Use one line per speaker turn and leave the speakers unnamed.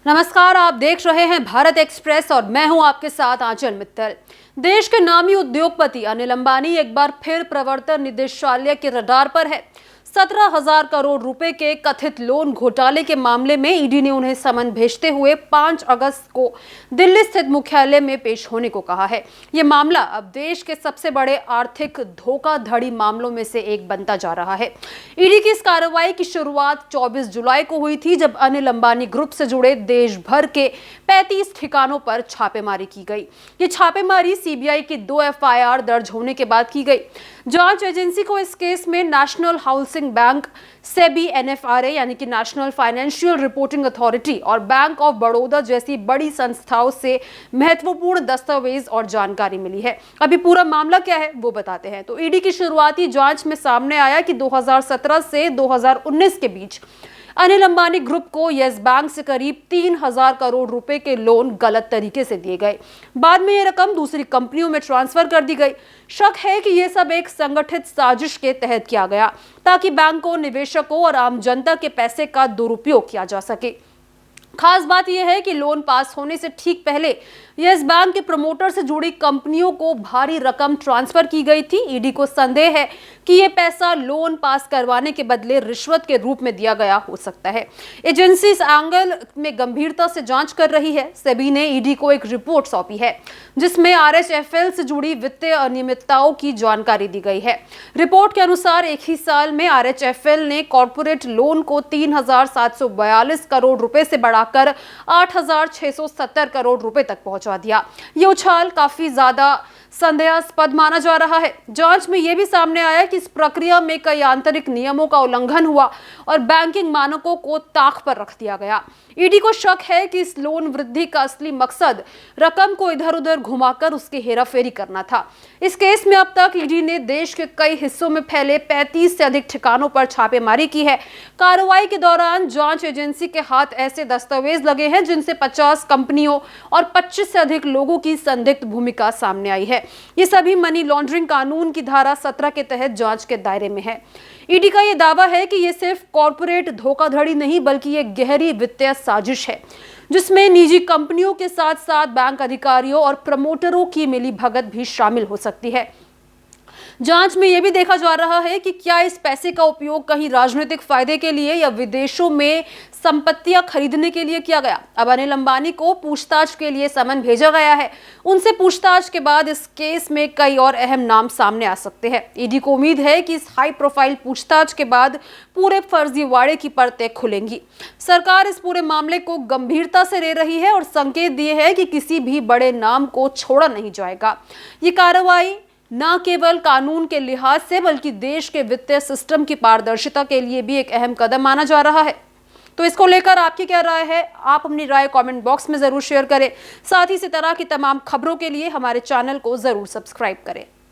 नमस्कार, आप देख रहे हैं भारत एक्सप्रेस और मैं हूं आपके साथ आंचल मित्तल। देश के नामी उद्योगपति अनिल अंबानी एक बार फिर प्रवर्तन निदेशालय के रडार पर है। 17,000 करोड़ रुपए के कथित लोन घोटाले के मामले में ईडी ने उन्हें समन भेजते हुए 5 अगस्त को दिल्ली स्थित मुख्यालय में पेश होने को कहा है। यह मामला अब देश के सबसे बड़े आर्थिक धोखाधड़ी मामलों में से एक बनता जा रहा है। ईडी की इस कार्रवाई की शुरुआत 24 जुलाई को हुई थी, जब अनिल अंबानी ग्रुप से जुड़े देश भर के 35 ठिकानों पर छापेमारी की गई। ये छापेमारी सीबीआई की 2 एफआईआर दर्ज होने के बाद की गई। जांच एजेंसी को इस केस में national housing bank, SEBI, NFRA यानी कि नेशनल फाइनेंशियल रिपोर्टिंग अथॉरिटी और बैंक ऑफ बड़ौदा जैसी बड़ी संस्थाओं से महत्वपूर्ण दस्तावेज और जानकारी मिली है। अभी पूरा मामला क्या है वो बताते हैं। तो ईडी की शुरुआती जांच में सामने आया कि 2017 से 2019 के बीच अनिल अंबानी ग्रुप को यस बैंक से करीब 3,000 करोड़ रुपए के लोन गलत तरीके से दिए गए। बाद में ये रकम दूसरी कंपनियों में ट्रांसफर कर दी गई। शक है कि ये सब एक संगठित साजिश के तहत किया गया, ताकि बैंकों, निवेशकों और आम जनता के पैसे का दुरुपयोग किया जा सके। खास बात यह है कि लोन पास होने से ठीक पहले यस बैंक के प्रमोटर से जुड़ी कंपनियों को भारी रकम ट्रांसफर की गई थी। ईडी को संदेह है कि यह पैसा लोन पास करवाने के बदले रिश्वत के रूप में दिया गया हो सकता है। एजेंसी इस एंगल में गंभीरता से जांच कर रही है। सेबी ने ईडी को एक रिपोर्ट सौंपी है, जिसमें आरएचएफएल से जुड़ी वित्तीय अनियमितताओं की जानकारी दी गई है। रिपोर्ट के अनुसार एक ही साल में आरएचएफएल ने कॉर्पोरेट लोन को 3,742 करोड़ रुपए से बढ़ाकर 8,670 करोड़ रुपए तक पहुंचा दिया। यह उछाल काफी ज्यादा संदेहास्पद माना जा रहा है। जांच में यह भी सामने आया कि इस प्रक्रिया में कई आंतरिक नियमों का उल्लंघन हुआ और बैंकिंग मानकों को ताक पर रख दिया गया। ईडी को शक है कि इस लोन वृद्धि का असली मकसद रकम को इधर-उधर घुमाकर उसकी हेराफेरी करना था। इस केस में अब तक ईडी ने देश के कई हिस्सों में फैले 35 से अधिक ठिकानों पर छापेमारी की है। कार्रवाई के दौरान जांच एजेंसी के हाथ ऐसे दस्तावेज लगे हैं जिनसे 50 कंपनियों और 25 से अधिक लोगों की संदिग्ध भूमिका सामने आई है। ये सभी मनी लॉन्ड्रिंग कानून की धारा 17 के तहत जांच के दायरे में है। ईडी का यह दावा है कि यह सिर्फ कॉर्पोरेट धोखाधड़ी नहीं, बल्कि यह गहरी वित्तीय साजिश है, जिसमें निजी कंपनियों के साथ साथ बैंक अधिकारियों और प्रमोटरों की मिलीभगत भी शामिल हो सकती है। जांच में यह भी देखा जा रहा है कि क्या इस पैसे का उपयोग कहीं राजनीतिक फायदे के लिए या विदेशों में संपत्तियां खरीदने के लिए किया गया। अब अनिल अंबानी को पूछताछ के लिए समन भेजा गया है। उनसे पूछताछ के बाद इस केस में कई और अहम नाम सामने आ सकते हैं। ईडी को उम्मीद है कि इस हाई प्रोफाइल पूछताछ के बाद पूरे फर्जीवाड़े की परतें खुलेंगी। सरकार इस पूरे मामले को गंभीरता से ले रही है और संकेत दिए है कि किसी भी बड़े नाम को छोड़ा नहीं जाएगा। ये कार्रवाई न केवल कानून के लिहाज से, बल्कि देश के वित्तीय सिस्टम की पारदर्शिता के लिए भी एक अहम कदम माना जा रहा है। तो इसको लेकर आपकी क्या राय है? आप अपनी राय कमेंट बॉक्स में जरूर शेयर करें। साथ ही इसी तरह की तमाम खबरों के लिए हमारे चैनल को जरूर सब्सक्राइब करें।